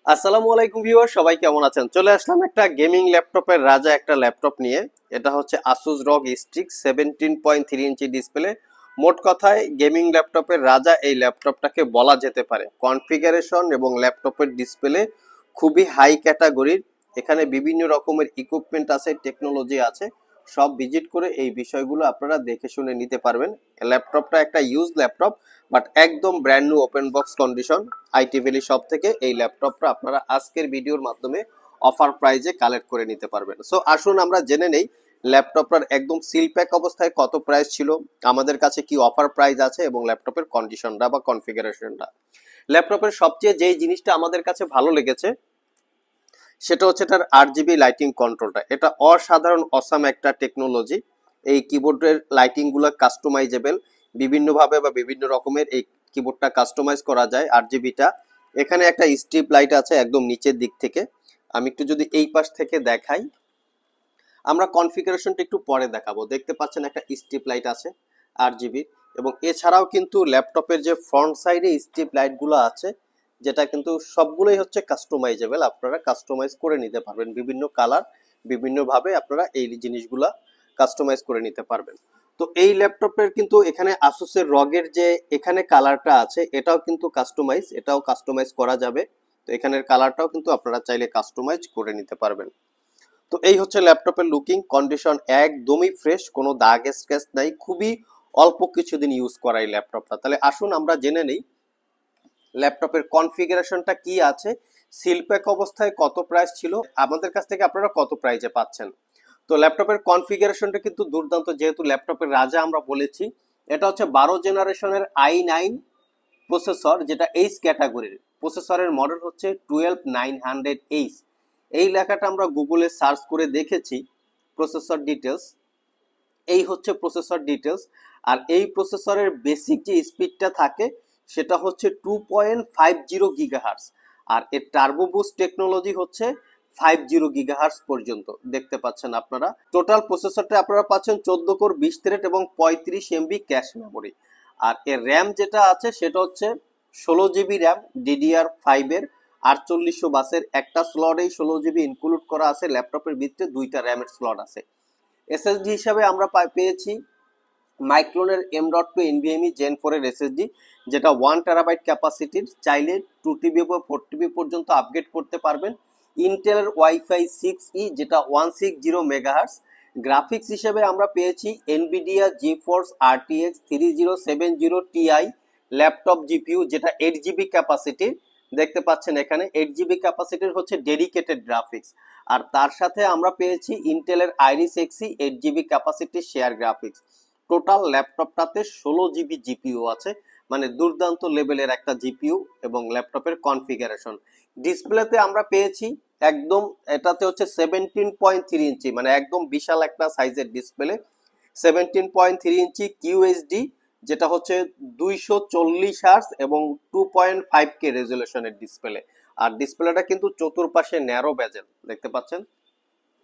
আসসালামু আলাইকুম ভিউয়ার, সবাই কেমন আছেন? চলে আসলাম একটা গেমিং ল্যাপটপের রাজা একটা ল্যাপটপ নিয়ে। এটা হচ্ছে আসুস রগ স্ট্রিক 17.3 ইঞ্চি ডিসপ্লে। মোট কথায় গেমিং ল্যাপটপের রাজা এই ল্যাপটপটাকে বলা যেতে পারে। কনফিগারেশন এবং ল্যাপটপের ডিসপ্লে খুবই হাই ক্যাটাগরির। এখানে বিভিন্ন রকমের ইকুইপমেন্ট আছে, টেকনোলজি আছে। সব ভিজিট করে এই বিষয়গুলো আপনারা দেখে শুনে নিতে পারবেন। ল্যাপটপটা একটা ইউজ ল্যাপটপ, বাট একদম brand new open box condition. IT valley shop থেকে এই ল্যাপটপটা আপনারা আজকের ভিডিওর মাধ্যমে অফার প্রাইজে কালেক্ট করে নিতে পারবেন। সো আসুন আমরা জেনে নেই ল্যাপটপটার একদম সিল প্যাক অবস্থায় কত প্রাইস ছিল, আমাদের কাছে কি অফার প্রাইস আছে এবং ল্যাপটপের কন্ডিশনটা বা কনফিগারেশনটা। ল্যাপটপের সবচেয়ে যেই জিনিসটা আমাদের কাছে ভালো লেগেছে সেটা হচ্ছে এটার 8 জিবি লাইটিং কন্ট্রোলটা। এটা অসাধারণ অসাম একটা টেকনোলজি। এই কিবোর্ডের লাইটিং গুলো কাস্টমাইজেবল, বিভিন্নভাবে বা বিভিন্ন রকমের এই কিবোর্ডটা কাস্টমাইজ করা যায়। 8 জিবিটা এখানে একটা স্ট্রিপ লাইট আছে একদম নিচের দিক থেকে। আমি একটু যদি এই পাশ থেকে দেখাই, আমরা কনফিগারেশনটা একটু পরে দেখাবো। দেখতে পাচ্ছেন একটা স্ট্রিপ লাইট আছে 8 জিবি, এবং এছাড়াও কিন্তু ল্যাপটপের যে ফ্রন্ট সাইডে স্ট্রিপ লাইটগুলো আছে, যেটা কিন্তু সবগুলোই হচ্ছে কাস্টমাইজেবল। আপনারা কাস্টমাইজ করে নিতে পারবেন বিভিন্ন কালার, বিভিন্নভাবে আপনারা এই জিনিসগুলা কাস্টমাইজ করে নিতে পারবেন। তো এই ল্যাপটপের কিন্তু এখানে আসুসের রগের যে এখানে কালারটা আছে এটাও কিন্তু কাস্টমাইজ, এটাও কাস্টমাইজ করা যাবে। তো এখানের কালারটাও কিন্তু আপনারা চাইলে কাস্টমাইজ করে নিতে পারবেন। তো এই হচ্ছে ল্যাপটপের লুকিং কন্ডিশন, একদমই ফ্রেশ, কোনো দাগ স্ক্র্যাচ নাই, খুবই অল্প কিছুদিন ইউজ করা এই ল্যাপটপটা। তাহলে আসুন আমরা জেনে নেই ল্যাপটপের কনফিগারেশনটা কি আছে, সিলপ্যাক অবস্থায় কত প্রাইস ছিল, আমাদের কাছ থেকে আপনারা কত প্রাইসে পাচ্ছেন। তো ল্যাপটপের কনফিগারেশনটা কিন্তু দুর্দান্ত, যেহেতু ল্যাপটপের রাজা আমরা বলেছি। এটা হচ্ছে 12 জেনারেশনের i9 প্রসেসর, যেটা এইচ ক্যাটাগরির। প্রসেসরের মডেল হচ্ছে 12900H। এই লেখাটা আমরা গুগলে সার্চ করে দেখেছি প্রসেসর ডিটেলস। এই হচ্ছে প্রসেসর ডিটেলস। আর এই প্রসেসরের বেসিক যে স্পিডটা থাকে সেটা হচ্ছে 2.50 গিগাহার্টজ। আর এর টার্বো বুস্ট টেকনোলজি হচ্ছে 50 গিগাহার্টজ পর্যন্ত। দেখতে পাচ্ছেন আপনারা টোটাল প্রসেসরটা আপনারা পাচ্ছেন 14 কোর 20 থ্রেড এবং 35 MB ক্যাশ মেমোরি। আর এর র্যাম যেটা আছে সেটা হচ্ছে 16 জিবি র্যাম DDR5 এর। 4800 বাসের একটা স্লটেই 16 জিবি ইনক্লুড করা আছে। ল্যাপটপের ভিতরে দুইটা র্যামের স্লট আছে। এসএসডি হিসাবে আমরা পেয়েছি মাইক্রোনের M.2 NVMe Gen 4 এর এসএসডি, যেটা 1 TB ক্যাপাসিটির। চাইলে 2 TB বা 4 TB পর্যন্ত আপগ্রেড করতে পারবেন। ইন্টেলের ওয়াইফাই 6E, যেটা 160 মেগাহার্টজ। গ্রাফিক্স হিসেবে আমরা পেয়েছি Nvidia GeForce RTX 3070 Ti laptop GPU, যেটা 8 জিবি ক্যাপাসিটির। দেখতে পাচ্ছেন এখানে 8 জিবি ক্যাপাসিটির হচ্ছে ডেডিকেটেড গ্রাফিক্স। আর তার সাথে আমরা পেয়েছি ইন্টেলের আইরিস এক্সি 8 জিবি ক্যাপাসিটির শেয়ার গ্রাফিক্স। টোটাল ল্যাপটপটাতে 16 জিবি জিপিইউ আছে, মানে দুর্দান্ত লেভেলের একটা জিপিইউ। এবং ল্যাপটপের কনফিগারেশন ডিসপ্লেতে আমরা পেয়েছি একদম, এটাতে হচ্ছে 17.3 ইঞ্চি, মানে একদম বিশাল একটা সাইজের ডিসপ্লে। 17.3 ইঞ্চি কিউএইচডি, যেটা হচ্ছে 240 হার্টজ এবং 2.5K রেজুলেশনের ডিসপ্লে। আর ডিসপ্লেটা কিন্তু চতুর্পাশে ন্যারো বেজেল, দেখতে পাচ্ছেন।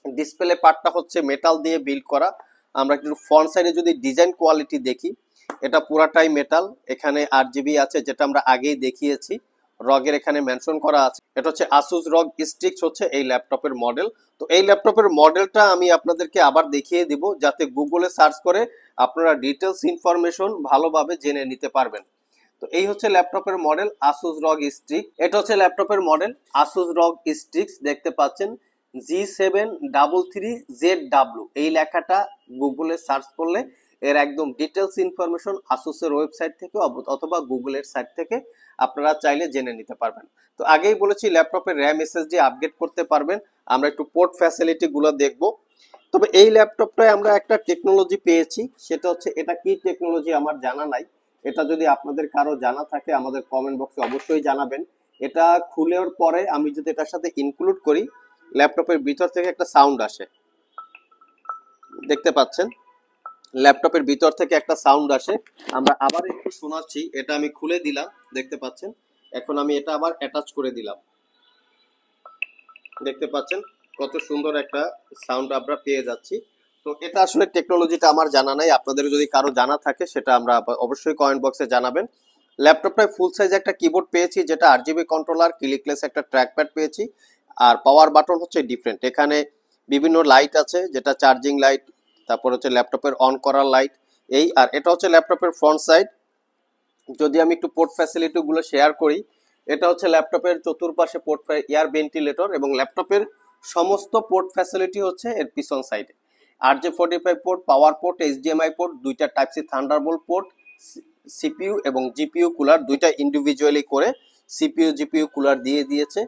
ডিসপ্লে পার্টটা হচ্ছে মেটাল দিয়ে বিল্ড করা। আমরা একটু ফ্রন্ট সাইডে যদি ডিজাইন কোয়ালিটি দেখি, এটা পুরাটাই মেটাল। এখানে 8 জিবি আছে, যেটা আমরা আগেই দেখিয়েছি। রগের এখানে মেনশন করা আছে। এটা হচ্ছে আসুস রগ স্ট্রিক্স হচ্ছে এই ল্যাপটপের মডেল। তো এই ল্যাপটপের মডেলটা আমি আপনাদেরকে আবার দেখিয়ে দিব, যাতে গুগলে সার্চ করে আপনারা ডিটেলস ইনফরমেশন ভালোভাবে জেনে নিতে পারবেন। তো এই হচ্ছে ল্যাপটপের মডেল আসুস রগ স্ট্রিক। এটা হচ্ছে ল্যাপটপের মডেল আসুস রগ স্ট্রিক্স। দেখতে পাচ্ছেন G733ZW, এই লেখাটা গুগলে সার্চ করলে এর একদম ডিটেলস ইনফরমেশন আসুসের ওয়েবসাইট থেকে অথবা গুগলের সাইট থেকে আপনারা চাইলে জেনে নিতে পারবেন। তো আগেই বলেছি ল্যাপটপের র্যাম এসএসডি আপগ্রেড করতে পারবেন। আমরা একটু পোর্ট ফ্যাসিলিটি গুলো দেখবো। তবে এই ল্যাপটপটায় আমরা একটা টেকনোলজি পেয়েছি, সেটা হচ্ছে, এটা কি টেকনোলজি আমার জানা নাই। এটা যদি আপনাদের কারো জানা থাকে আমাদের কমেন্ট বক্সে অবশ্যই জানাবেন। এটা খুলের পরে আমি যদি এটার সাথে ইনক্লুড করি, ল্যাপটপের ভিতর থেকে একটা সাউন্ড আসে, দেখতে পাচ্ছেন। ল্যাপটপের ভিতর থেকে একটা সাউন্ড আসে, আমরা আবার একটু শোনাচ্ছি। এটা আমি খুলে দিলাম, দেখতে পাচ্ছেন। এখন আমি এটা আবার অ্যাটাচ করে দিলাম, দেখতে পাচ্ছেন কত সুন্দর একটা সাউন্ড আমরা পেয়ে যাচ্ছি। তো এটা আসলে টেকনোলজিটা আমার জানা নাই, আপনাদের যদি কারো জানা থাকে সেটা আমরা অবশ্যই কমেন্ট বক্সে জানাবেন। ল্যাপটপটায় ফুল সাইজ একটা কিবোর্ড পেয়েছি, যেটা আরজিবি কন্ট্রোলার, ক্লিকলেস একটা ট্র্যাকপ্যাড পেয়েছি। আর পাওয়ার বাটন হচ্ছে ডিফারেন্ট, এখানে বিভিন্ন লাইট আছে, যেটা চার্জিং লাইট, তারপর হচ্ছে ল্যাপটপের অন করার লাইট। এই আর এটা হচ্ছে ল্যাপটপের ফ্রন্ট সাইড। যদি আমি একটু পোর্ট ফ্যাসিলিটি গুলো শেয়ার করি, এটা হচ্ছে ল্যাপটপের চতুর্পাশে পোর্ট, এয়ার ভেন্টিলেটর, এবং ল্যাপটপের সমস্ত পোর্ট ফ্যাসিলিটি হচ্ছে এর পিছন সাইডে। RJ45 port, power port, HDMI port, দুইটা type C Thunderbolt port, CPU এবং জিপিইউ কুলার দুইটা ইন্ডিভিজুয়ালি করে সিপিইউ জিপিইউ কুলার দিয়ে দিয়েছে।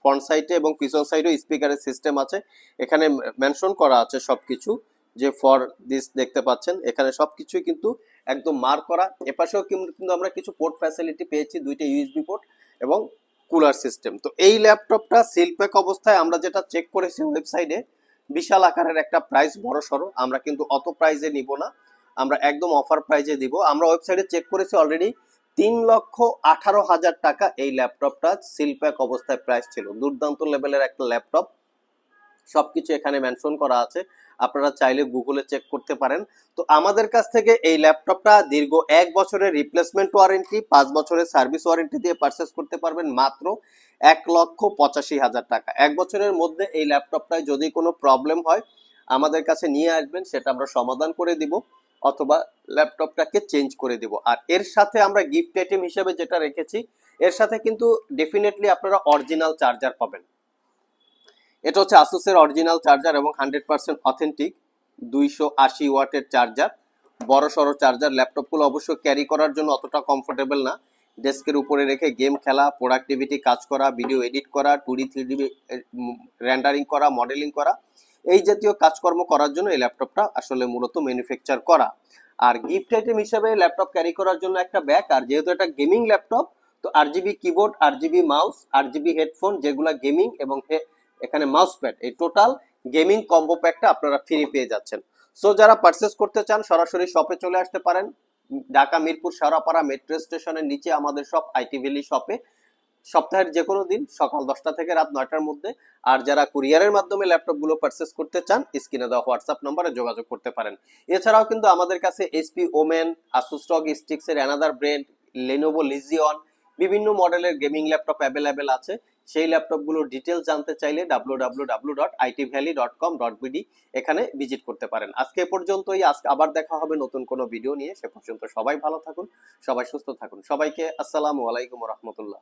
ফ্রন্ট সাইডে এবং পিছন সাইডেও স্পিকারের সিস্টেম আছে। এখানে মেনশন করা আছে সবকিছু, যে ফর দিস দেখতে পাচ্ছেন, এখানে সবকিছুই কিন্তু একদম মার্ক করা। এপাশেও কিন্তু আমরা কিছু পোর্ট ফ্যাসিলিটি পেয়েছি, দুইটা ইউএসবি পোর্ট এবং কুলার সিস্টেম। তো এই ল্যাপটপটা সিলপ্যাক অবস্থায় আমরা যেটা চেক করেছি ওয়েবসাইটে, বিশাল আকারের একটা প্রাইস, বড় সড়ো। আমরা কিন্তু অত প্রাইজে নিব না, আমরা একদম অফার প্রাইজে দিব। আমরা ওয়েবসাইটে চেক করেছি অলরেডি 3,18,000 টাকা এই ল্যাপটপটা সিলপ্যাক অবস্থায় প্রাইস ছিল। দুর্দান্ত লেভেলের একটা ল্যাপটপ, সবকিছু এখানে মেনশন করা আছে, আপনারা চাইলে গুগলে চেক করতে পারেন। তো আমাদের কাছ থেকে এই ল্যাপটপটা দীর্ঘ 1 বছরের রিপ্লেসমেন্ট ওয়ারেন্টি, 5 বছরের সার্ভিস ওয়ারেন্টি দিয়ে পারচেস করতে পারবেন মাত্র 1,85,000 টাকা। 1 বছরের মধ্যে এই ল্যাপটপটায় যদি কোনো প্রবলেম হয় আমাদের কাছে নিয়ে আসবেন, সেটা আমরা সমাধান করে দিব, অথবা ল্যাপটপটাকে চেঞ্জ করে দিব। আর এর সাথে আমরা গিফট আইটেম হিসেবে যেটা রেখেছি, এর সাথে কিন্তু ডেফিনেটলি আপনারা অরিজিনাল চার্জার পাবেন। এটা হচ্ছে আসুসের অরিজিনাল চার্জার এবং 100% অথেন্টিক 280 ওয়াটের চার্জার, বড় সড়ো চার্জার। ল্যাপটপগুলো অবশ্য ক্যারি করার জন্য অতটা কমফোর্টেবল না, ডেস্কের উপরে রেখে গেম খেলা, প্রোডাক্টিভিটি কাজ করা, ভিডিও এডিট করা, 2D 3D রেন্ডারিং করা, মডেলিং করা, এই জাতীয় কাজকর্ম করার জন্য এই ল্যাপটপটা আসলে মূলত ম্যানুফ্যাকচার করা। আর গিফট আইটেম হিসেবে ল্যাপটপ ক্যারি করার জন্য একটা ব্যাগ, আর যেহেতু এটা গেমিং ল্যাপটপ, তো RGB keyboard, RGB mouse, RGB headphone, যেগুলা গেমিং, এবং এখানে মাউস প্যাড, এই টোটাল গেমিং কম্বো প্যাকটা আপনারা ফ্রি পেয়ে যাচ্ছেন। সো যারা পারচেস করতে চান সরাসরি শপে চলে আসতে পারেন, ঢাকা মিরপুর সারাপাড়া মেট্রো স্টেশনের নিচে আমাদের শপ আইটি ভ্যালি শপে, সপ্তাহের যে কোনো দিন সকাল 10টা থেকে রাত 9টার মধ্যে। আর যারা কুরিয়ারের মাধ্যমে ল্যাপটপ গুলো পারচেস করতে চান, স্ক্রিনে দেওয়া হোয়াটসঅ্যাপ নম্বরে যোগাযোগ করতে পারেন। এছাড়াও কিন্তু আমাদের কাছে HP ওমেন, আসুস রগ স্টিক্স এর অ্যানাদার ব্র্যান্ড, লেনোভো লিজিয়ন, বিভিন্ন মডেলের গেমিং ল্যাপটপ অ্যাভেলেবেল আছে। সেই ল্যাপটপগুলোর ডিটেলস জানতে চাইলে www.itvalley.com.bd এখানে ভিজিট করতে পারেন। আজকে এ পর্যন্তই, আজকে আবার দেখা হবে নতুন কোনো ভিডিও নিয়ে। সে পর্যন্ত সবাই ভালো থাকুন, সবাই সুস্থ থাকুন। সবাইকে আসসালামু আলাইকুম ওয়া রাহমাতুল্লাহ।